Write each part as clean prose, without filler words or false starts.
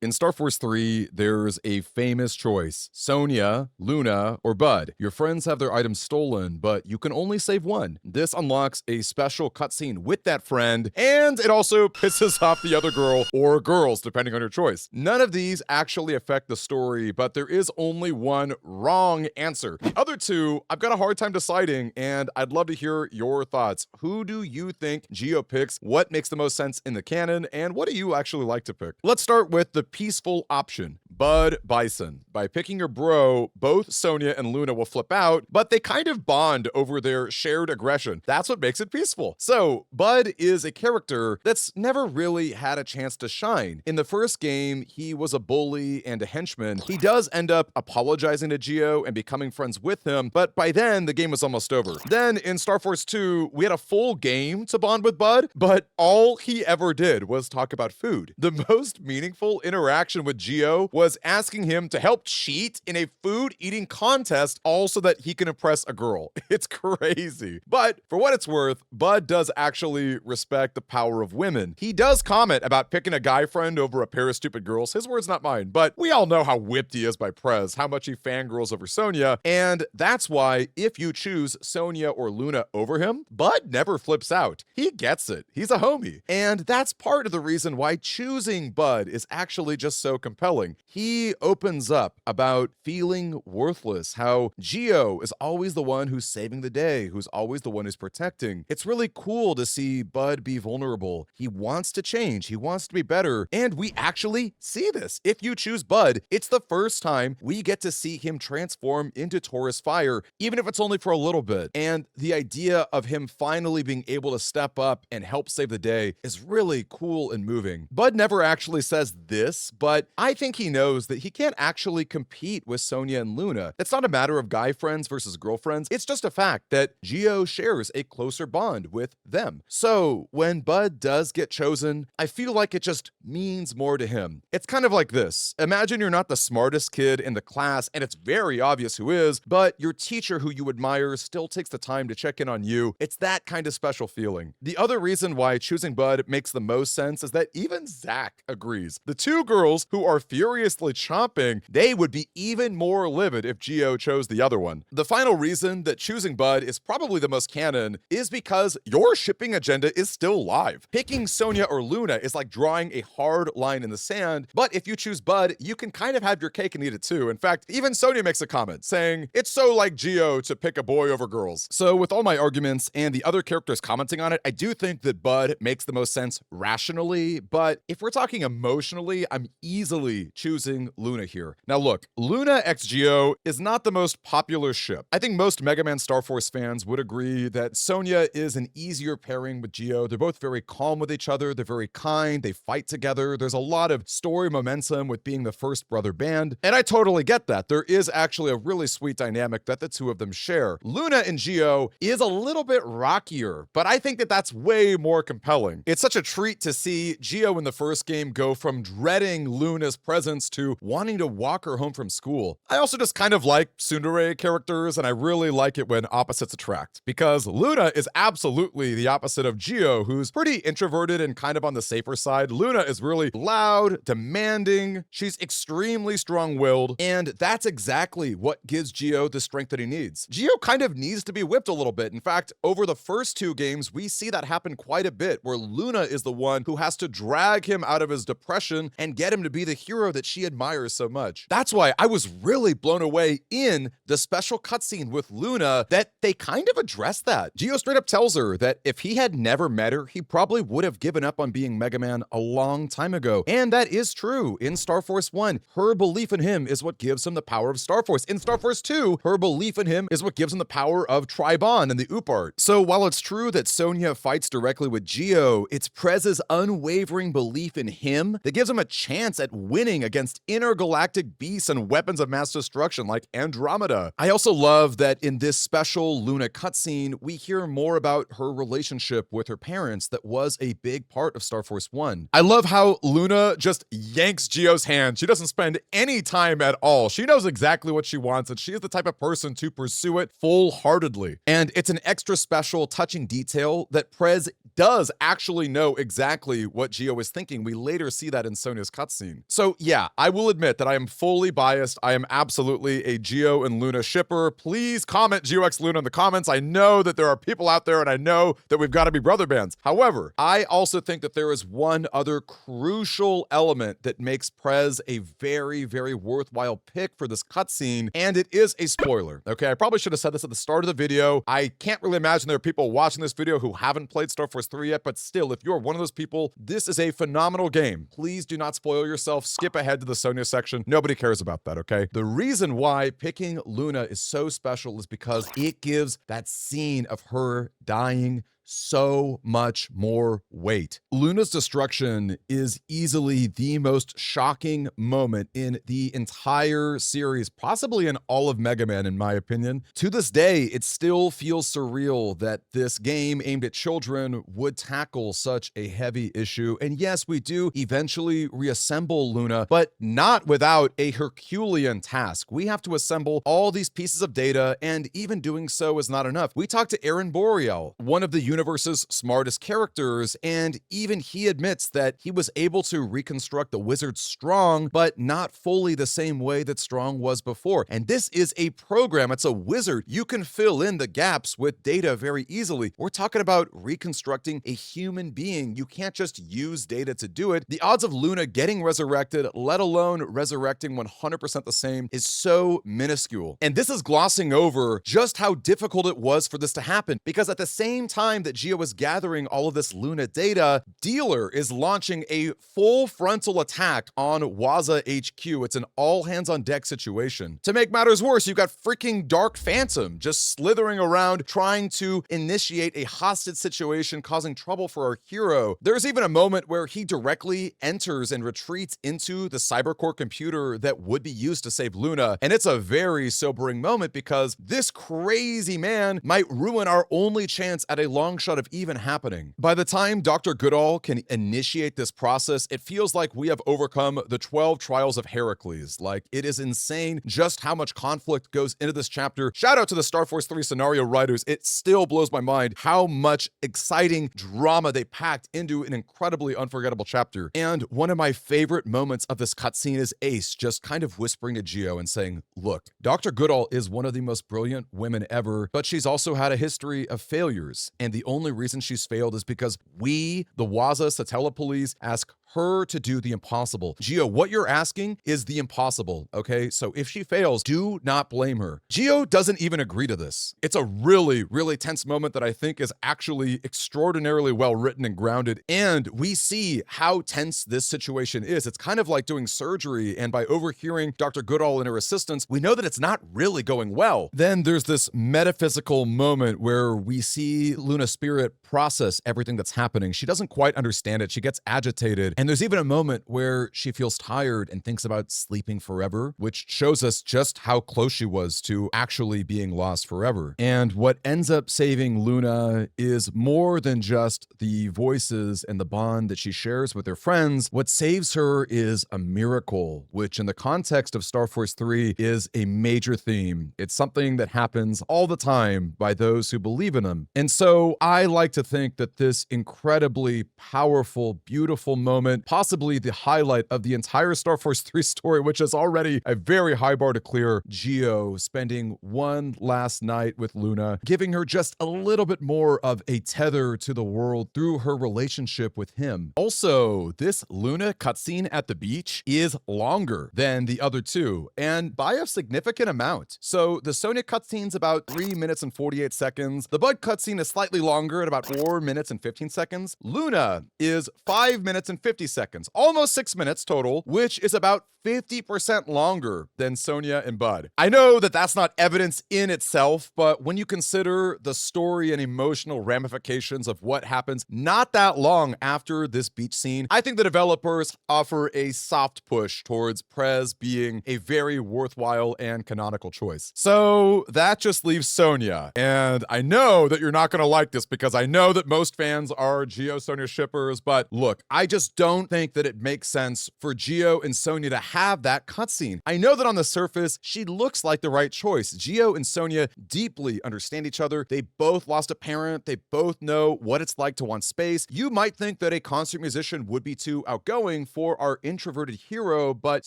In Star Force 3, there's a famous choice. Sonia, Luna, or Bud. Your friends have their items stolen, but you can only save one. This unlocks a special cutscene with that friend, and it also pisses off the other girl or girls, depending on your choice. None of these actually affect the story, but there is only one wrong answer. The other two, I've got a hard time deciding, and I'd love to hear your thoughts. Who do you think Geo picks? What makes the most sense in the canon, and what do you actually like to pick? Let's start with the peaceful option, Bud Bison. By picking your bro, both Sonia and Luna will flip out, but they kind of bond over their shared aggression. That's what makes it peaceful. So, Bud is a character that's never really had a chance to shine. In the first game, he was a bully and a henchman. He does end up apologizing to Geo and becoming friends with him, but by then, the game was almost over. Then, in Star Force 2, we had a full game to bond with Bud, but all he ever did was talk about food. The most meaningful interaction with Geo was asking him to help cheat in a food eating contest, all so that he can impress a girl. It's crazy. But for what it's worth, Bud does actually respect the power of women. He does comment about picking a guy friend over a pair of stupid girls. His words, not mine. But we all know how whipped he is by Prez, how much he fangirls over Sonia, and that's why if you choose Sonia or Luna over him, Bud never flips out. He gets it. He's a homie. And that's part of the reason why choosing Bud is actually just so compelling. He opens up about feeling worthless, how Geo is always the one who's saving the day, who's always the one who's protecting. It's really cool to see Bud be vulnerable. He wants to change. He wants to be better. And we actually see this. If you choose Bud, it's the first time we get to see him transform into Taurus Fire, even if it's only for a little bit. And the idea of him finally being able to step up and help save the day is really cool and moving. Bud never actually says this, but I think he knows that he can't actually compete with Sonia and Luna. It's not a matter of guy friends versus girlfriends. It's just a fact that Geo shares a closer bond with them. So when Bud does get chosen, I feel like it just means more to him. It's kind of like this. Imagine you're not the smartest kid in the class and it's very obvious who is, but your teacher who you admire still takes the time to check in on you. It's that kind of special feeling. The other reason why choosing Bud makes the most sense is that even Zach agrees. The two girls who are furiously chomping, they would be even more livid if Geo chose the other one. The final reason that choosing Bud is probably the most canon is because your shipping agenda is still live. Picking Sonia or Luna is like drawing a hard line in the sand, but if you choose Bud, you can kind of have your cake and eat it too. In fact, even Sonia makes a comment saying, it's so like Geo to pick a boy over girls. So with all my arguments and the other characters commenting on it, I do think that Bud makes the most sense rationally, but if we're talking emotionally, I'm easily choosing Luna here. Now look, Luna x Geo is not the most popular ship. I think most Mega Man Star Force fans would agree that Sonia is an easier pairing with Geo. They're both very calm with each other. They're very kind. They fight together. There's a lot of story momentum with being the first brother band. And I totally get that. There is actually a really sweet dynamic that the two of them share. Luna and Geo is a little bit rockier, but I think that that's way more compelling. It's such a treat to see Geo in the first game go from dreading Luna's presence to wanting to walk her home from school. I also just kind of like tsundere characters, and I really like it when opposites attract, because Luna is absolutely the opposite of Geo, who's pretty introverted and kind of on the safer side. Luna is really loud, demanding, she's extremely strong-willed, and that's exactly what gives Geo the strength that he needs. Geo kind of needs to be whipped a little bit. In fact, over the first two games, we see that happen quite a bit, where Luna is the one who has to drag him out of his depression and get him to be the hero that she admires so much. That's why I was really blown away in the special cutscene with Luna that they kind of addressed that. Geo straight up tells her that if he had never met her, he probably would have given up on being Mega Man a long time ago. And that is true. In Star Force 1, her belief in him is what gives him the power of Star Force. In Star Force 2, her belief in him is what gives him the power of Tribon and the Oopart. So while it's true that Sonia fights directly with Geo, it's Prez's unwavering belief in him that gives him a chance at winning against intergalactic beasts and weapons of mass destruction like Andromeda. I also love that in this special Luna cutscene, we hear more about her relationship with her parents that was a big part of Star Force 1. I love how Luna just yanks Geo's hand. She doesn't spend any time at all. She knows exactly what she wants, and she is the type of person to pursue it full-heartedly. And it's an extra special, touching detail that Prez does actually know exactly what Gio is thinking. We later see that in Sonia's cutscene. So yeah, I will admit that I am fully biased. I am absolutely a Gio and Luna shipper. Please comment Gio X Luna in the comments. I know that there are people out there and I know that we've got to be brother bands. However, I also think that there is one other crucial element that makes Prez a very, very worthwhile pick for this cutscene, and it is a spoiler. Okay, I probably should have said this at the start of the video. I can't really imagine there are people watching this video who haven't played Starforce 3 yet, but still, if you're one of those people, this is a phenomenal game. Please do not spoil yourself. Skip ahead to the Sonia section. Nobody cares about that, okay? The reason why picking Luna is so special is because it gives that scene of her dying so much more weight. Luna's destruction is easily the most shocking moment in the entire series, possibly in all of Mega Man, in my opinion. To this day, it still feels surreal that this game aimed at children would tackle such a heavy issue. And yes, we do eventually reassemble Luna, but not without a Herculean task. We have to assemble all these pieces of data, and even doing so is not enough. We talked to Aaron Boreal, one of the universe's smartest characters, and even he admits that he was able to reconstruct the wizard Strong, but not fully the same way that Strong was before. And this is a program, it's a wizard. You can fill in the gaps with data very easily. We're talking about reconstructing a human being. You can't just use data to do it. The odds of Luna getting resurrected, let alone resurrecting 100% the same, is so minuscule. And this is glossing over just how difficult it was for this to happen, because at the same time that Gio was gathering all of this Luna data, Dealer is launching a full frontal attack on Waza HQ. It's an all-hands-on-deck situation. To make matters worse, you've got freaking Dark Phantom just slithering around trying to initiate a hostage situation, causing trouble for our hero. There's even a moment where he directly enters and retreats into the cybercore computer that would be used to save Luna, and it's a very sobering moment because this crazy man might ruin our only chance at a long shot of even happening. By the time Dr. Goodall can initiate this process, it feels like we have overcome the 12 trials of Heracles. Like, it is insane just how much conflict goes into this chapter. Shout out to the Starforce 3 scenario writers. It still blows my mind how much exciting drama they packed into an incredibly unforgettable chapter. And one of my favorite moments of this cutscene is Ace just kind of whispering to Gio and saying, look, Dr. Goodall is one of the most brilliant women ever, but she's also had a history of failures. And the only reason she's failed is because we, the Waza Satella Police, ask her to do the impossible. Gio, what you're asking is the impossible, okay? So if she fails, do not blame her. Gio doesn't even agree to this. It's a really, really tense moment that I think is actually extraordinarily well written and grounded. And we see how tense this situation is. It's kind of like doing surgery, and by overhearing Dr. Goodall and her assistants, we know that it's not really going well. Then there's this metaphysical moment where we see Luna Spirit process everything that's happening. She doesn't quite understand it. She gets agitated. And there's even a moment where she feels tired and thinks about sleeping forever, which shows us just how close she was to actually being lost forever. And what ends up saving Luna is more than just the voices and the bond that she shares with her friends. What saves her is a miracle, which in the context of Starforce 3 is a major theme. It's something that happens all the time by those who believe in them. And so I like to think that this incredibly powerful, beautiful moment, possibly the highlight of the entire Starforce 3 story, which is already a very high bar to clear, Gio spending one last night with Luna, giving her just a little bit more of a tether to the world through her relationship with him. Also, this Luna cutscene at the beach is longer than the other two, and by a significant amount. So the Sonia cutscene's about 3 minutes and 48 seconds. The Bud cutscene is slightly longer at about 4 minutes and 15 seconds. Luna is 5 minutes and 50 seconds, almost 6 minutes total, which is about 50% longer than Sonia and Bud. I know that that's not evidence in itself, but when you consider the story and emotional ramifications of what happens not that long after this beach scene, I think the developers offer a soft push towards Prez being a very worthwhile and canonical choice. So that just leaves Sonia. And I know that you're not going to like this because I know that most fans are Gio Sonia shippers, but look, I just don't think that it makes sense for Gio and Sonia to have that cutscene. I know that on the surface, she looks like the right choice. Gio and Sonia deeply understand each other. They both lost a parent. They both know what it's like to want space. You might think that a concert musician would be too outgoing for our introverted hero, but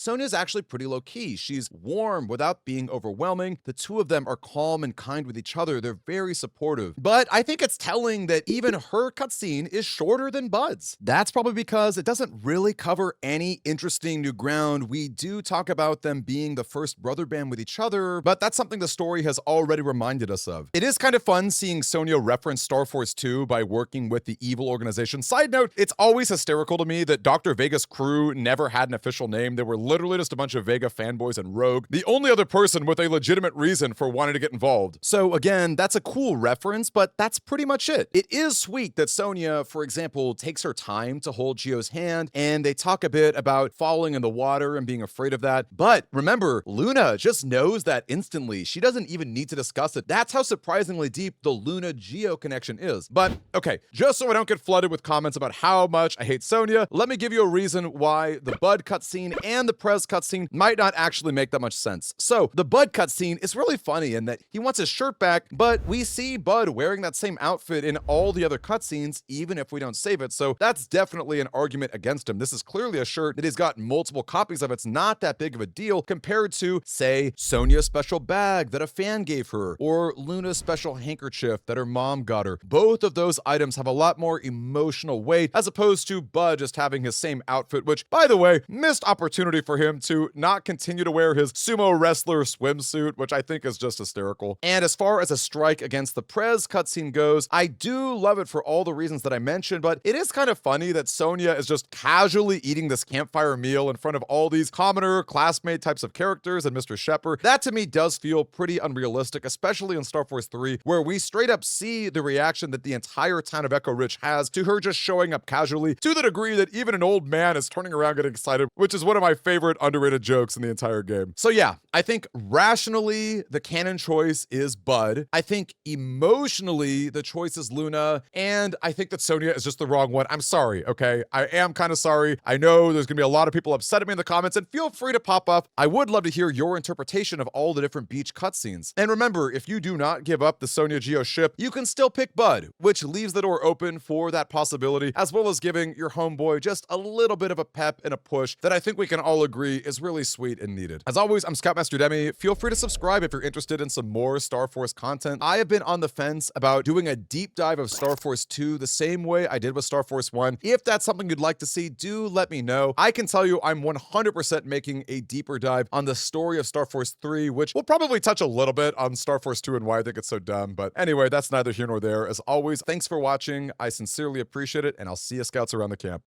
Sonia's actually pretty low-key. She's warm without being overwhelming. The two of them are calm and kind with each other. They're very supportive. But I think it's telling that even her cutscene is shorter than Bud's. That's probably because it doesn't really cover any interesting new ground. We do talk about them being the first brother band with each other, but that's something the story has already reminded us of. It is kind of fun seeing Sonia reference Starforce 2 by working with the evil organization. Side note, it's always hysterical to me that Dr. Vega's crew never had an official name. They were literally just a bunch of Vega fanboys and rogue, the only other person with a legitimate reason for wanting to get involved. So again, that's a cool reference, but that's pretty much it. It is sweet that Sonia, for example, takes her time to hold Gio's hand, and they talk a bit about falling in the water and being afraid of that. But remember, Luna just knows that instantly. She doesn't even need to discuss it. That's how surprisingly deep the Luna-Gio connection is. But okay, just so I don't get flooded with comments about how much I hate Sonia, let me give you a reason why the Bud cutscene and the Prez cutscene might not actually make that much sense. So the Bud cutscene is really funny in that he wants his shirt back, but we see Bud wearing that same outfit in all the other cutscenes, even if we don't save it. So that's definitely an argument against him. This is clearly a shirt that he's got multiple copies of. It's not that big of a deal compared to, say, Sonia's special bag that a fan gave her, or Luna's special handkerchief that her mom got her. Both of those items have a lot more emotional weight as opposed to Bud just having his same outfit, which, by the way, missed opportunity for him to not continue to wear his sumo wrestler swimsuit, which I think is just hysterical. And as far as a strike against the Prez cutscene goes, I do love it for all the reasons that I mentioned, but it is kind of funny that Sonia is just casually eating this campfire meal in front of all these commoner, classmate types of characters and Mr. Shepard. That to me does feel pretty unrealistic, especially in Starforce 3, where we straight up see the reaction that the entire town of Echo Ridge has to her just showing up casually, to the degree that even an old man is turning around getting excited, which is one of my favorite underrated jokes in the entire game. So yeah, I think rationally, the canon choice is Bud. I think emotionally, the choice is Luna, and I think that Sonia is just the wrong one. I'm sorry, okay? I am kind of sorry. I know there's gonna be a lot of people upset at me in the comments, and feel free to pop up. I would love to hear your interpretation of all the different beach cutscenes. And remember, if you do not give up the Sonia-Gio ship, you can still pick Bud, which leaves the door open for that possibility, as well as giving your homeboy just a little bit of a pep and a push that I think we can all agree is really sweet and needed. As always, I'm Scoutmaster Demi. Feel free to subscribe if you're interested in some more Starforce content. I have been on the fence about doing a deep dive of Starforce 2 the same way I did with Starforce 1. If that's something you'd like to see, do let me know. I can tell you I'm 100% making a deeper dive on the story of Starforce 3, which will probably touch a little bit on Starforce 2 and why I think it's so dumb. But anyway, that's neither here nor there. As always, thanks for watching. I sincerely appreciate it, and I'll see you Scouts around the camp.